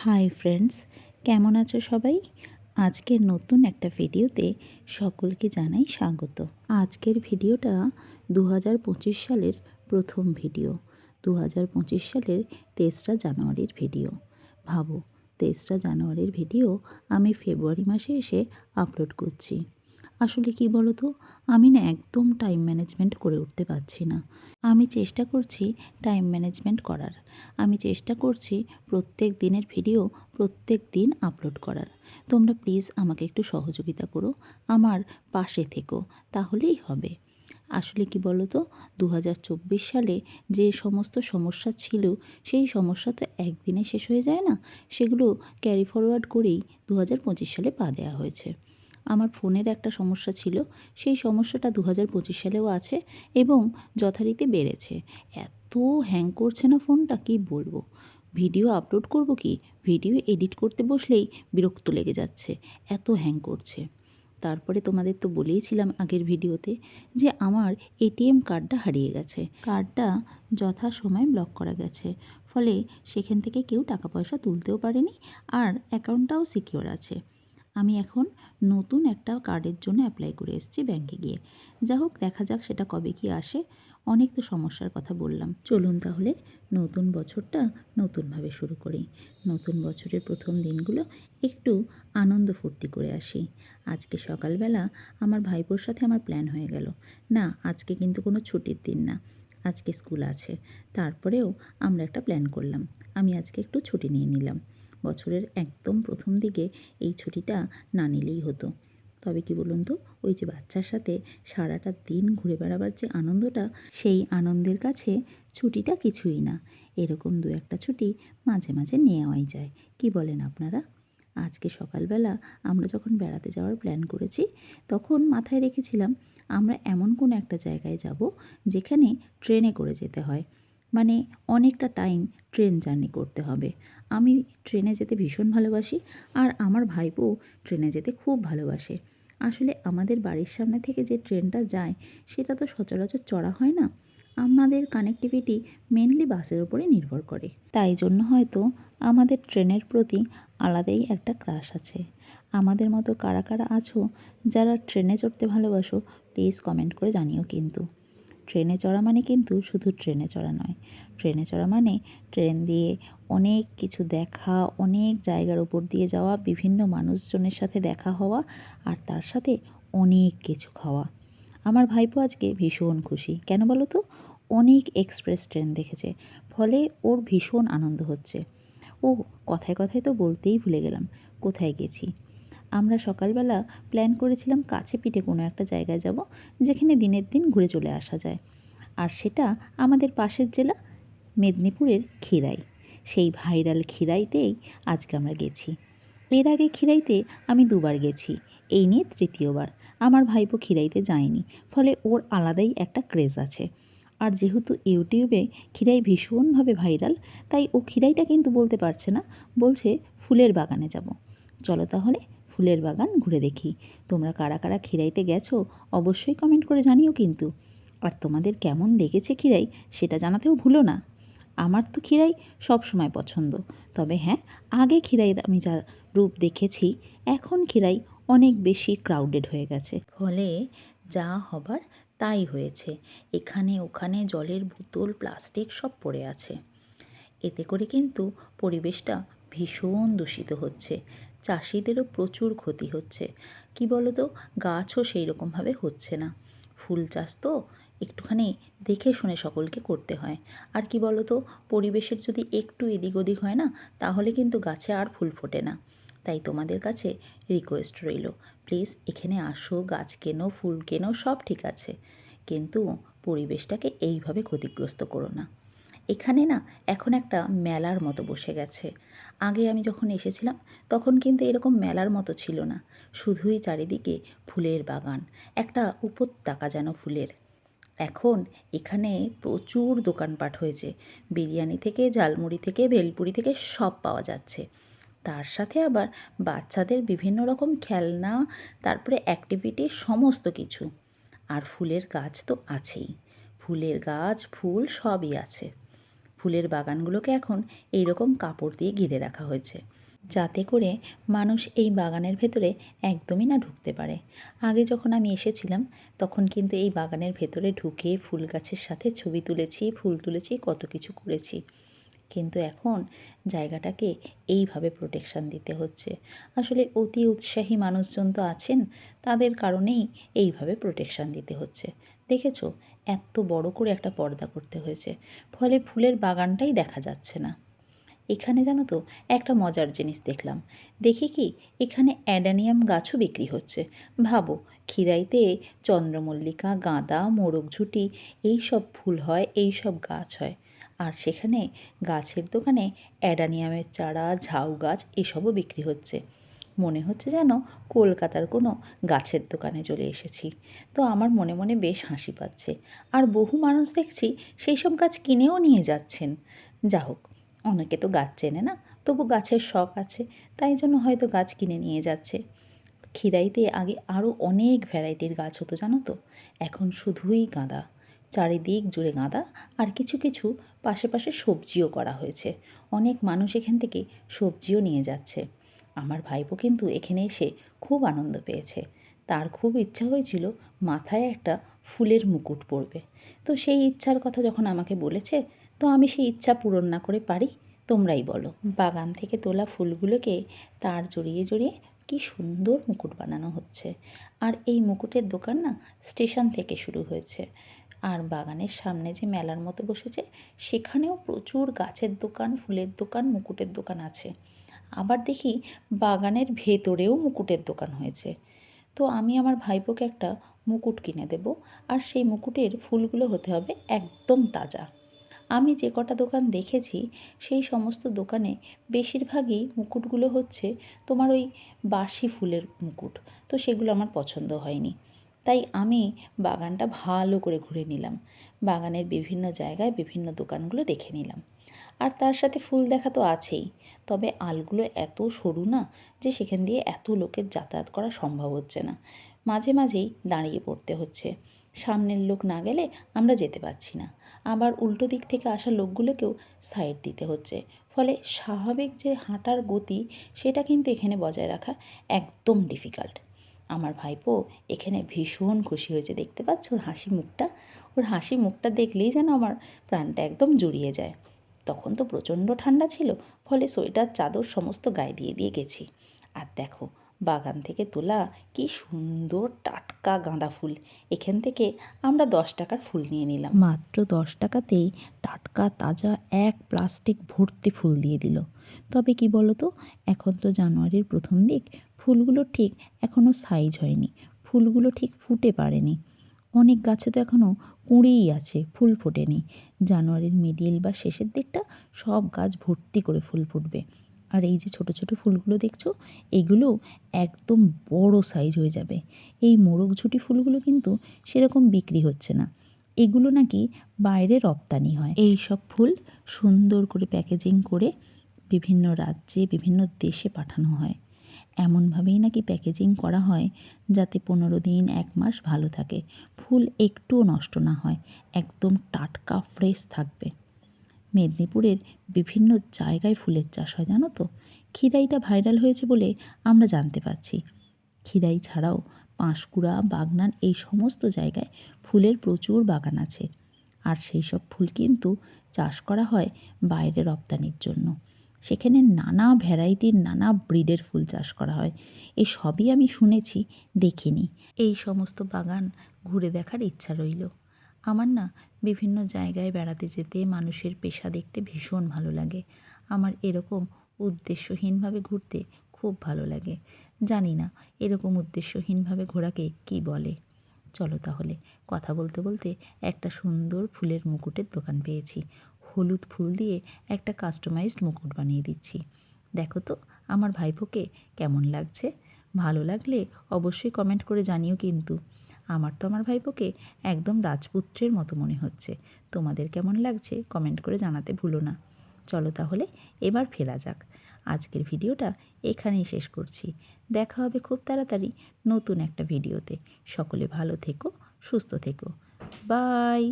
Hi friends, কেমন আছো সবাই? আজকের নতুন একটা ভিডিওতে সকলকে জানাই স্বাগত। আজকের ভিডিওটা 2025 সালের প্রথম ভিডিও। 2025 সালের 23রা জানুয়ারির ভিডিও। ভাবো, 23রা জানুয়ারির ভিডিও আমি ফেব্রুয়ারি মাসে এসে আপলোড করছি। আসলে কি বলো তো, আমি না একদম টাইম ম্যানেজমেন্ট করে উঠতে পারছি না। আমি চেষ্টা করছি টাইম ম্যানেজমেন্ট করার। আমি চেষ্টা করছি প্রত্যেক দিনের ভিডিও প্রত্যেক দিন আপলোড করার। তোমরা প্লিজ আমাকে একটু সহযোগিতা করো, আমার পাশে থেকো, তাহলেই হবে। আসলে কি বলো তো, 2024 সালে যে সমস্ত সমস্যা ছিল সেই সমস্যা তো একদিনে শেষ হয়ে যায় না, সেগুলো ক্যারি ফরওয়ার্ড করেই 2025 সালে পা দেওয়া হয়েছে। আমার ফোনের একটা সমস্যা ছিল, সেই সমস্যাটা 2025 সালেও আছে এবং যথারীতি বেড়েছে। এত হ্যাং করছে না ফোনটা, কি বলবো। ভিডিও আপলোড করব কি, ভিডিও এডিট করতে বসলেই বিরক্ত লেগে যাচ্ছে, এত হ্যাং করছে। তারপরে তোমাদের তো বলেইছিলাম আগের ভিডিওতে যে আমার এটিএম কার্ডটা হারিয়ে গেছে। কার্ডটা যথাসময়ে ব্লক করা গেছে, ফলে সেখান থেকে কেউ টাকা পয়সা তুলতেও পারেনি, আর অ্যাকাউন্টটাও সিকিওর আছে। আমি এখন নতুন একটা কার্ডের জন্য অ্যাপ্লাই করে এসেছি ব্যাংকে গিয়ে। যা হোক, দেখা যাক সেটা কবে কি আসে। অনেক তো সমস্যার কথা বললাম, চলুন তাহলে নতুন বছরটা নতুনভাবে শুরু করি। নতুন বছরের প্রথম দিনগুলো একটু আনন্দ ফুর্তি করে আসি। আজকে সকালবেলা আমার ভাইপোর সাথে আমার প্ল্যান হয়ে গেল, না আজকে কিন্তু কোনো ছুটির দিন না, আজকে স্কুল আছে। তারপরেও আমরা একটা প্ল্যান করলাম, আমি আজকে একটু ছুটি নিয়ে নিলাম। বছরের একদম প্রথম দিকে এই ছুটিটা না নিলেই হতো। তবে কি বলুন তো, ওই যে বাচ্চার সাথে সারাটা দিন ঘুরে বেড়াবার যে আনন্দটা, সেই আনন্দের কাছে ছুটিটা কিছুই না। এরকম দু একটা ছুটি মাঝে মাঝে নেওয়াই যায়, কি বলেন আপনারা? আজকে সকালবেলা আমরা যখন বেড়াতে যাওয়ার প্ল্যান করেছি, তখন মাথায় রেখেছিলাম আমরা এমন কোনো একটা জায়গায় যাব যেখানে ট্রেনে করে যেতে হয়, মানে অনেকটা টাইম ট্রেন জার্নি করতে হবে। আমি ট্রেনে যেতে ভীষণ ভালোবাসি, আর আমার ভাইপো ট্রেনে যেতে খুব ভালোবাসে। আসলে আমাদের বাড়ির সামনে থেকে যে ট্রেনটা যায় সেটা তো সচরাচর চড়া হয় না। আমাদের কানেক্টিভিটি মেনলি বাসের উপরে নির্ভর করে, তাই জন্য হয়তো আমাদের ট্রেনের প্রতি আলাদাই একটা ক্রাশ আছে। আমাদের মতো কারা কারা আছো যারা ট্রেনে চড়তে ভালোবাসো, প্লিজ কমেন্ট করে জানিও কিন্তু। ট্রেনে চড়া মানে কিন্তু শুধু ট্রেনে চড়া নয়, ট্রেনে চড়া মানে ট্রেন দিয়ে অনেক কিছু দেখা, অনেক জায়গার উপর দিয়ে যাওয়া, বিভিন্ন মানুষজনের সাথে দেখা হওয়া, আর তার সাথে অনেক কিছু খাওয়া। আমার ভাইপো আজকে ভীষণ খুশি, কেন বলো তো? অনেক এক্সপ্রেস ট্রেন দেখেছে, ফলে ওর ভীষণ আনন্দ হচ্ছে। ও, কথায় কথায় তো বলতেই ভুলে গেলাম, কোথায় গেছি। আমরা সকালবেলা প্ল্যান করেছিলাম কাছে পিঠে কোনো একটা জায়গায় যাব, যেখানে দিনের দিন ঘুরে চলে আসা যায়। আর সেটা আমাদের পাশের জেলা মেদিনীপুরের খিরাই। সেই ভাইরাল খিরাইতেই আজকে আমরা গেছি। এর আগে খিরাইতে আমি দুবার গেছি, এই নিয়ে তৃতীয়বার। আমার ভাইপো খিরাইতে যায়নি, ফলে ওর আলাদাই একটা ক্রেজ আছে। আর যেহেতু ইউটিউবে খিরাই ভীষণভাবে ভাইরাল, তাই ও খিরাইটা কিন্তু বলতে পারছে না, বলছে ফুলের বাগানে যাব। চলো তাহলে ফুলের বাগান ঘুরে দেখি। তোমরা কারা কারা খিরাইতে গেছো অবশ্যই কমেন্ট করে জানিও কিন্তু। আর তোমাদের কেমন লেগেছে খিরাই সেটা জানাতেও ভুলো না। আমার তো খিরাই সব সময় পছন্দ, তবে হ্যাঁ, আগে খিরাইয়ের আমি যা রূপ দেখেছি, এখন খিরাই অনেক বেশি ক্রাউডেড হয়ে গেছে, ফলে যা হবার তাই হয়েছে। এখানে ওখানে জলের বোতল, প্লাস্টিক সব পড়ে আছে। এতে করে কিন্তু পরিবেশটা ভীষণ দূষিত হচ্ছে, চাষিদেরও প্রচুর ক্ষতি হচ্ছে। কি বলো তো, গাছও সেই রকমভাবে হচ্ছে না। ফুল চাষ তো একটুখানি দেখে শুনে সকলকে করতে হয়। আর কি বলো তো, পরিবেশের যদি একটু এদিক ওদিক হয় না, তাহলে কিন্তু গাছে আর ফুল ফোটে না। তাই তোমাদের কাছে রিকোয়েস্ট রইল, প্লিজ এখানে আসো, গাছ কেনো, ফুল কেনো, সব ঠিক আছে, কিন্তু পরিবেশটাকে এইভাবে ক্ষতিগ্রস্ত করো না। এখানে না এখন একটা মেলার মতো বসে গেছে। আগে আমি যখন এসেছিলাম তখন কিন্তু এরকম মেলার মতো ছিল না, শুধুই চারিদিকে ফুলের বাগান, একটা উপত্যকা যেন ফুলের। এখন এখানে প্রচুর দোকানপাট হয়েছে, বিরিয়ানি থেকে ঝালমুড়ি থেকে ভেলপুরি থেকে সব পাওয়া যাচ্ছে। তার সাথে আবার বাচ্চাদের বিভিন্ন রকম খেলনা, তারপরে অ্যাক্টিভিটি, সমস্ত কিছু। আর ফুলের গাছ তো আছেই, ফুলের গাছ ফুল সবই আছে। ফুলের বাগানগুলোকে এখন এই রকম কাপড় দিয়ে ঘিরে রাখা হয়েছে, যাতে করে মানুষ এই বাগানের ভেতরে একদমই না ঢুকতে পারে। আগে যখন আমি এসেছিলাম তখন কিন্তু এই বাগানের ভেতরে ঢুকে ফুল গাছের সাথে ছবি তুলেছি, ফুল তুলেছি, কত কিছু করেছি। কিন্তু এখন জায়গাটাকে এইভাবে প্রোটেকশান দিতে হচ্ছে। আসলে অতি উৎসাহী মানুষজন তো আছেন, তাদের কারণেই এইভাবে প্রোটেকশান দিতে হচ্ছে। দেখেছো, এত বড় করে একটা পর্দা করতে হয়েছে, ফলে ফুলের বাগানটাই দেখা যাচ্ছে না। এখানে জানো তো একটা মজার জিনিস দেখলাম। দেখি কি, এখানে অ্যাডেনিয়াম গাছও বিক্রি হচ্ছে। ভাবো, খিরাইতে চন্দ্রমল্লিকা, গাঁদা, মোরগঝুঁটি এই সব ফুল হয়, এই সব গাছ হয়, আর সেখানে গাছের দোকানে অ্যাডেনিয়ামের চারা, ঝাউ গাছ এসবও বিক্রি হচ্ছে। মনে হচ্ছে যেন কলকাতার কোনো গাছের দোকানে চলে এসেছি। তো আমার মনে মনে বেশ হাসি পাচ্ছে। আর বহু মানুষ দেখছি সেই সব গাছ কিনেও নিয়ে যাচ্ছেন। যা হোক, অনেকে তো গাছ চেনে না, তবু গাছের শখ আছে, তাই জন্য হয়তো গাছ কিনে নিয়ে যাচ্ছে। খিরাইতে আগে আরও অনেক ভ্যারাইটির গাছ হতো জানো তো, এখন শুধুই গাঁদা, চারিদিক জুড়ে গাঁদা। আর কিছু কিছু পাশে পাশে সবজিও করা হয়েছে। অনেক মানুষ এখান থেকে সবজিও নিয়ে যাচ্ছে। আমার ভাইপো কিন্তু এখানে এসে খুব আনন্দ পেয়েছে। তার খুব ইচ্ছা হয়েছিল মাথায় একটা ফুলের মুকুট পরবে। তো সেই ইচ্ছার কথা যখন আমাকে বলেছে, তো আমি সেই ইচ্ছা পূরণ না করে পারি? তোমরাই বলো। বাগান থেকে তোলা ফুলগুলোকে তার জড়িয়ে জড়িয়ে কি সুন্দর মুকুট বানানো হচ্ছে। আর এই মুকুটের দোকান না স্টেশন থেকে শুরু হয়েছে। আর বাগানের সামনে যে মেলার মতো বসেছে, সেখানেও প্রচুর গাছের দোকান, ফুলের দোকান, মুকুটের দোকান আছে। আবার দেখি বাগানের ভেতরেও মুকুটের দোকান হয়েছে। তো আমি আমার ভাইপোকে একটা মুকুট কিনে দেব, আর সেই মুকুটের ফুলগুলো হতে হবে একদম তাজা। আমি যে কটা দোকান দেখেছি সেই সমস্ত দোকানে বেশিরভাগই মুকুটগুলো হচ্ছে তোমার ওই বাসি ফুলের মুকুট। তো সেগুলো আমার পছন্দ হয়নি। তাই আমি বাগানটা ভালো করে ঘুরে নিলাম, বাগানের বিভিন্ন জায়গায় বিভিন্ন দোকানগুলো দেখে নিলাম। আর তার সাথে ফুল দেখা তো আছেই, তবে আলগুলো এত সরু না যে সেখান দিয়ে এত লোকের যাতায়াত করা সম্ভব হচ্ছে না। মাঝে মাঝেই দাঁড়িয়ে পড়তে হচ্ছে, সামনের লোক না গেলে আমরা যেতে পারছি না। আবার উল্টো দিক থেকে আসা লোকগুলোকেও সাইড দিতে হচ্ছে, ফলে স্বাভাবিক যে হাঁটার গতি সেটা কিন্তু এখানে বজায় রাখা একদম ডিফিকাল্ট। আমার ভাইপো এখানে ভীষণ খুশি হয়েছে, দেখতে পাচ্ছ ওর হাসি মুখটা। ওর হাসি মুখটা দেখলেই যেন আমার প্রাণটা একদম জুড়িয়ে যায়। তখন তো প্রচণ্ড ঠান্ডা ছিল, ফলে সোয়েটার, চাদর সমস্ত গায়ে দিয়ে দিয়ে গেছি। আর দেখো, বাগান থেকে তোলা কি সুন্দর টাটকা গাঁদা ফুল। এখান থেকে আমরা 10 টাকার ফুল নিয়ে নিলাম। মাত্র 10 টাকাতেই টাটকা তাজা এক প্লাস্টিক ভর্তি ফুল দিয়ে দিল। তবে কি বলো তো, এখন তো জানুয়ারির প্রথম দিক, ফুলগুলো ঠিক এখনও সাইজ হয়নি, ফুলগুলো ঠিক ফুটে পারেনি। অনেক গাছে তো এখনও কুঁড়িই আছে, ফুল ফোটেনি। জানুয়ারির মিডিল বা শেষের দিকটা সব গাছ ভর্তি করে ফুল ফুটবে। আর এই যে ছোট ছোট ফুলগুলো দেখছো, এইগুলো একদম বড় সাইজ হয়ে যাবে। এই মোরগঝুঁটি ফুলগুলো কিন্তু সেরকম বিক্রি হচ্ছে না, এগুলো নাকি বাইরে রপ্তানি হয়। এই সব ফুল সুন্দর করে প্যাকেজিং করে বিভিন্ন রাজ্যে, বিভিন্ন দেশে পাঠানো হয়। এমনভাবেই নাকি প্যাকেজিং করা হয় যাতে 15 দিন, 1 মাস ভালো থাকে, ফুল একটুও নষ্ট না হয়, একদম টাটকা ফ্রেশ থাকবে। মেদিনীপুরের বিভিন্ন জায়গায় ফুলের চাষ হয় জানো তো। খিরাইটা ভাইরাল হয়েছে বলে আমরা জানতে পারছি। খিরাই ছাড়াও পাঁশকুড়া, বাগনান এই সমস্ত জায়গায় ফুলের প্রচুর বাগান আছে। আর সেই সব ফুল কিন্তু চাষ করা হয় বাইরে রপ্তানির জন্য। সেখানে নানা ভ্যারাইটির, নানা ব্রিডের ফুল চাষ করা হয়। এই সবই আমি শুনেছি, দেখিনি। এই সমস্ত বাগান ঘুরে দেখার ইচ্ছা রইল। আমার না বিভিন্ন জায়গায় বেড়াতে যেতে, মানুষের পেশা দেখতে ভীষণ ভালো লাগে। আমার এরকম উদ্দেশ্যহীনভাবে ঘুরতে খুব ভালো লাগে। জানি না এরকম উদ্দেশ্যহীনভাবে ঘোরাকে কী বলে। চলো তাহলে, কথা বলতে বলতে একটা সুন্দর ফুলের মুকুটের দোকান পেয়েছি। হলুদ ফুল দিয়ে একটা কাস্টমাইজড মুকুট বানিয়ে দিচ্ছি। দেখো তো আমার ভাইপোকে কেমন লাগছে। ভালো লাগলে অবশ্যই কমেন্ট করে জানিও কিন্তু। আমার তো আমার ভাইপোকে একদম রাজপুত্রের মতো মনে হচ্ছে। তোমাদের কেমন লাগছে কমেন্ট করে জানাতে ভুলো না। চলো তাহলে এবার ফেরা যাক। আজকের ভিডিওটা এখানেই শেষ করছি। দেখা হবে খুব তাড়াতাড়ি নতুন একটা ভিডিওতে। সকলে ভালো থেকো, সুস্থ থেকো। বাই।